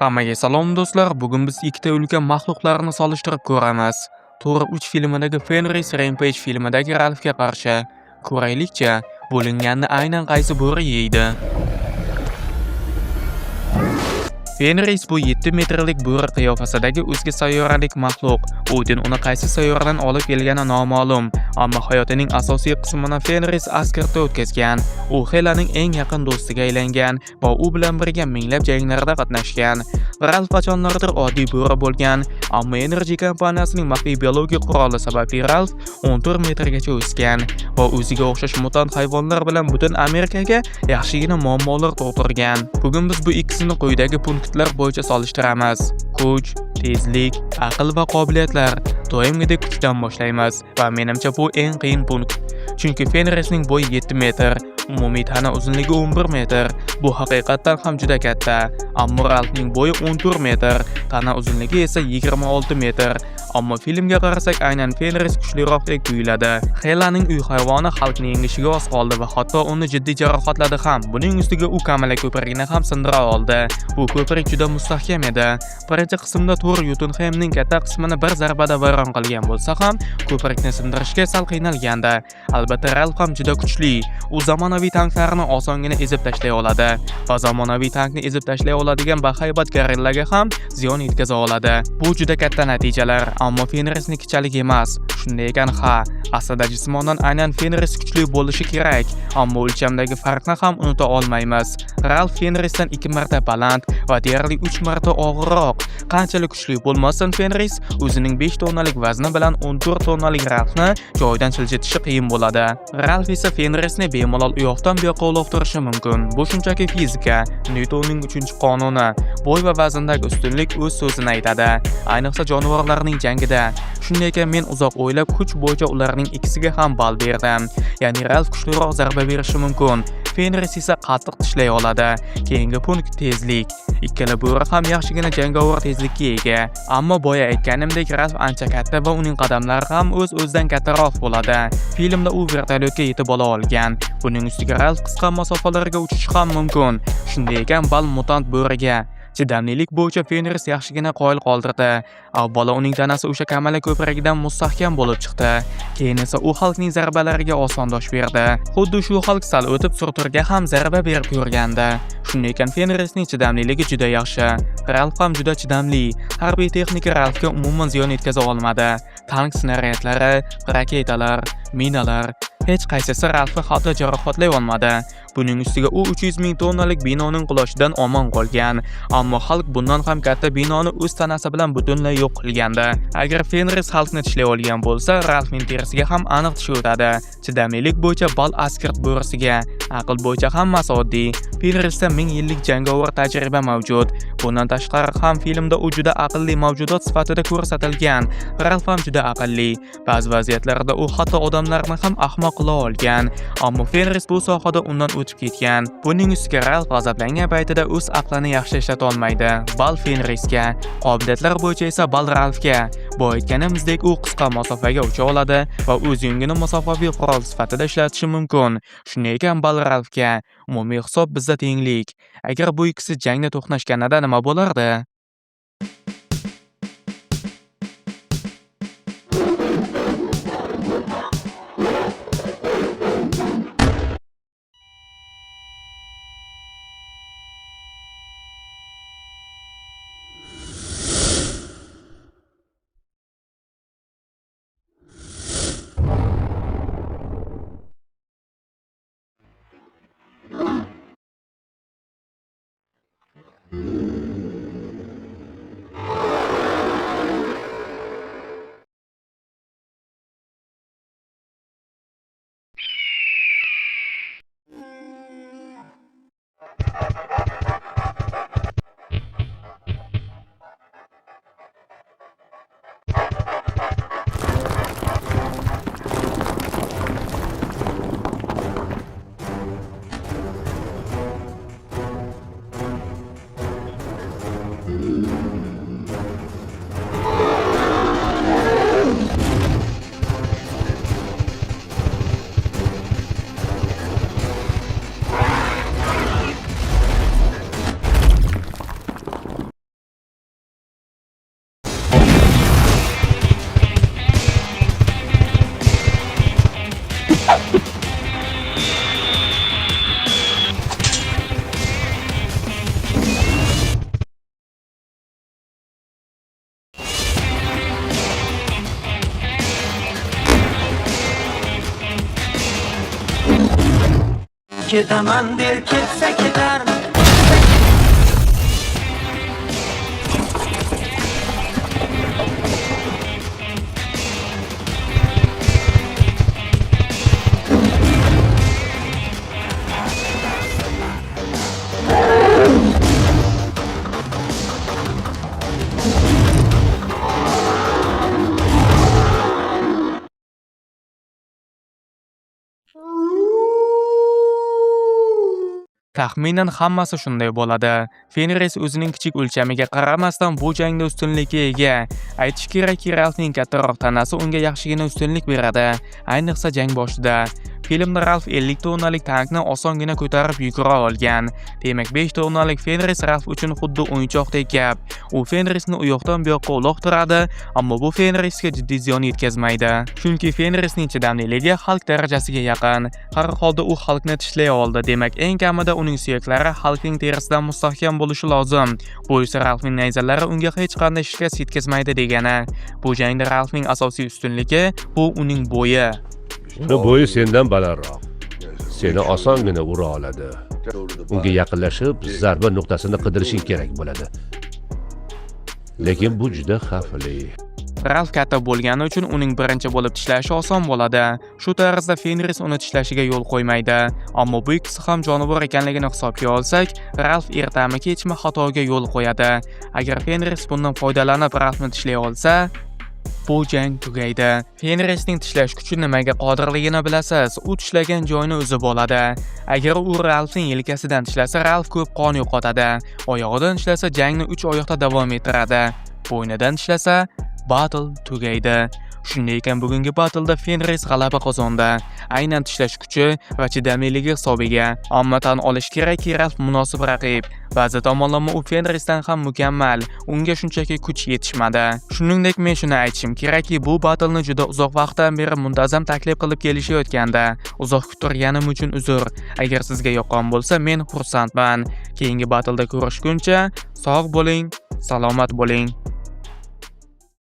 Hammaga salom do'stlar. Bugun biz ikkita ulkan maxluqlarni solishtirib ko'ramiz. Thor 3 filmidagi Fenris Rampage filmidagi Ralfga qarshi. Ko'raylikcha, bo'linganni aynan qaysi bo'ri yeydi? Fenris bu 7 metrlik bo'ri qiyofasidagi o'zga sayyoralik maxluq. Odin uni qaysi sayyoradan olib kelgani noma'lum, ammo hayotining asosiy qismini Fenris Asgardda o'tkazgan. U Helaning eng yaqin do'stiga aylangan va u bilan birga minglab janglarda qatnashgan. Ralf qachonlardir oddiy bo'ri bo'lgan, ammo Energy kompaniyasining maxfiy biologik quroli sababli Ralf 14 metrgacha o'sgan va o'ziga o'xshash mutant hayvonlar bilan butun Amerikaga yaxshigina muammolar tug'dirgan. Bugun biz bu ikkisini quyidagi punktlar bo'yicha solishtiramiz. Kuch, tezlik, aql va qobiliyatlar. Doimgidek kuchdan boshlaymiz va menimcha bu eng qiyin punkt. Chunki Fenrisning bo'yi 7 metr, umumiy tana uzunligi 11 metr. Bu haqiqatan ham juda katta. Ammo Ralfning bo'yi 14 metr, tana uzunligi esa 26 metr. Ammo filmga qarasak aynan Fenris kuchliroqdek tuyuladi. Helaning uy hayvoni Hulkni yengishiga oz qoldi va hatto uni jiddiy jarohatladi ham. Buning ustiga u kamala ko'prigini ham sindira oldi. Bu ko'prik juda mustahkam edi. Birinchi qismda Thor Jotunheimning katta qismini bir zarbada vayron qilgan bo'lsa ham, ko'prikni sindirishga sal qiynalgandi. Albatta Ralf ham juda kuchli. U zamonaviy tanklarni osongina ezib tashlay oladi va zamonaviy tankni ezib tashlay oladigan bahaybat gorillaga ham ziyon yetkaza oladi. Bu juda katta natijalar, ammo Fenrisnikichalik emas. Shunday ekan, aslida jismonan aynan Fenris kuchli bo'lishi kerak, ammo o'lchamdagi farqni ham unuta olmaymiz. Ralf Fenrisdan 2 marta baland va deyarli 3 marta og'irroq. Qanchalik kuchli bo'lmasin, Fenris o'zining 5 tonnalik vazni bilan 14 tonnalik Ralfni joyidan siljitishi qiyin bo'ladi. Ralf esa Fenrisni bemalol u yoqdan bu yoqqa uloqtirishi mumkin. Bu shunchaki fizika, Nyutonning 3-qonuni. Bo'y va vazndagi ustunlik o'z so'zini aytadi, ayniqsa jonivorlarning jangida. Shunday ekan men uzoq o'ylab kuch bo'yicha ularning ikkisiga ham ball berdim. Ya'ni Ralf kuchliroq zarba berishi mumkin, Fenris esa qattiq tishlay oladi. Keyingi punkt tezlik. Ikkala bo'ri ham yaxshigina jangovar tezlikka ega. Ammo boya aytganimdek Ralf ancha katta va uning qadamlari ham o'z-o'zidan kattaroq bo'ladi. Filmda u vertolyotga yetib ola olgan. Buning ustiga Ralf qisqa masofalarga uchishi ham mumkin. Shunday ekan ball mutant bo'riga. Chidamlilik bo'yicha Fenris yaxshigina qoyil qoldirdi. Avvalo uning tanasi o'sha kamala ko'pragidan mustahkam bo'lib chiqdi. Keyin esa u Hulkning zarbalariga oson dosh berdi. Xuddi shu Hulk sal o'tib Surturga ham zarba berib ko'rgandi. Shunday ekan Fenrisning chidamliligi juda yaxshi. Ralf ham juda chidamli. Harbiy texnika Ralfga umuman ziyon yetkaza olmadi. Tank snaryadlari, raketalar, minalar hech qaysisi Ralfni hatto jarohatlay olmadi. Buning ustiga u 300 ming tonnalik binoning qulashidan omon qolgan. Ammo Hulk bundan ham katta binoni o'z tanasi bilan butunlay yo'q qilgandi. Agar Fenris Hulkni tishlay olgan bo'lsa, Ralfning terisiga ham aniq tish o'tadi. Chidamlilik bo'yicha ball Asgard bo'risiga, aql bo'yicha hammasi oddiy. Fenrisda 1000 yillik jangovar tajriba mavjud. Bundan tashqari ham filmda u juda aqlli mavjudot sifatida ko'rsatilgan. Ralf ham juda aqlli. Ba'zi vaziyatlarda u hatto odamlarni ham ahmoq qila olgan. Ammo Fenris bu sohada undan o'tib ketgan. Buning ustiga Ralf g'azablangan paytida o'z aqlini yaxshi ishlata olmaydi. Ball Fenrisga, qobiliyatlar bo'yicha esa ball Ralfga. Bu aytganimizdek u qisqa masofaga ucha oladi va o'z yungini masofaviy qurol sifatida ishlatishi mumkin. Shunday ekan ball Ralfga. Umumiy hisob bizda tenglik. Agar bu ikkisi jangda to'qnashganida nima bo'lardi? ketaman der ketsa ketar. Taxminan hammasi shunday bo'ladi. Fenris o'zining kichik o'lchamiga qaramasdan bu jangda ustunlikka ega. Aytish kerakki, Ralfning kattaroq tanasi unga yaxshigina ustunlik beradi, ayniqsa jang boshida. Filmda Ralf 50 tonnalik tankni osongina ko'tarib yugura olgan. Demak, 5 tonnalik Fenris Ralf uchun xuddi o'yinchoqdek gap. U Fenrisni u yoqdan bu yoqqa uloqtiradi, ammo bu Fenrisga jiddiy ziyon yetkazmaydi. Chunki Fenrisning chidamliligi Hulk darajasiga yaqin. Har holda u Hulkni tishlay oldi. Demak, eng kamida uning suyaklari Hulkning terisidan mustahkam bo'lishi lozim. Bu esa Ralfning nayzalari unga hech qanday shikast yetkazmaydi degani. Bu jangda Ralfning asosiy ustunligi bu uning bo'yi. Uni bo'yi sendan balandroq. Seni osongina ura oladi. Unga yaqinlashib, zarba nuqtasini qidirishing kerak bo'ladi. Lekin bu juda xavfli. Ralf katta bo'lgani uchun uning birinchi bo'lib tishlashi oson bo'ladi. Shu tarzda Fenris uni tishlashiga yo'l qo'ymaydi. Ammo bu ikkisi ham jonivor ekanligini hisobga olsak, Ralf ertami kechmi xatoga yo'l qo'yadi. Agar Fenris bundan foydalanib Ralfni tishlay olsa, bu jang tugaydi. Fenrisning tishlash kuchi nimaga qodirligini bilasiz. U tishlagan joyini uzib oladi. Agar u Ralfning yelkasidan tishlasa, Ralf ko'p qon yo'qotadi. Oyog'idan tishlasa, jangni 3 oyoqda davom ettiradi. Bo'ynidan tishlasa, battle tugaydi. Shunday ekan, bugungi battleda Fenris g'alaba qozondi. Aynan tishlash kuchi va chidamliligi hisobiga. Ammo tan olish kerakki, Ralf munosib raqib. Ba'zi tomonlama u Fenrisdan ham mukammal. Unga shunchaki kuch yetishmadi. Shuningdek, men shuni aytishim kerakki, bu battleni juda uzoq vaqtdan beri muntazam taklif qilib kelishayotganda, uzoq kuttirganim uchun uzr. Agar sizga yoqqan bo'lsa, men xursandman. Keyingi battleda ko'rishguncha sog' bo'ling, salomat bo'ling.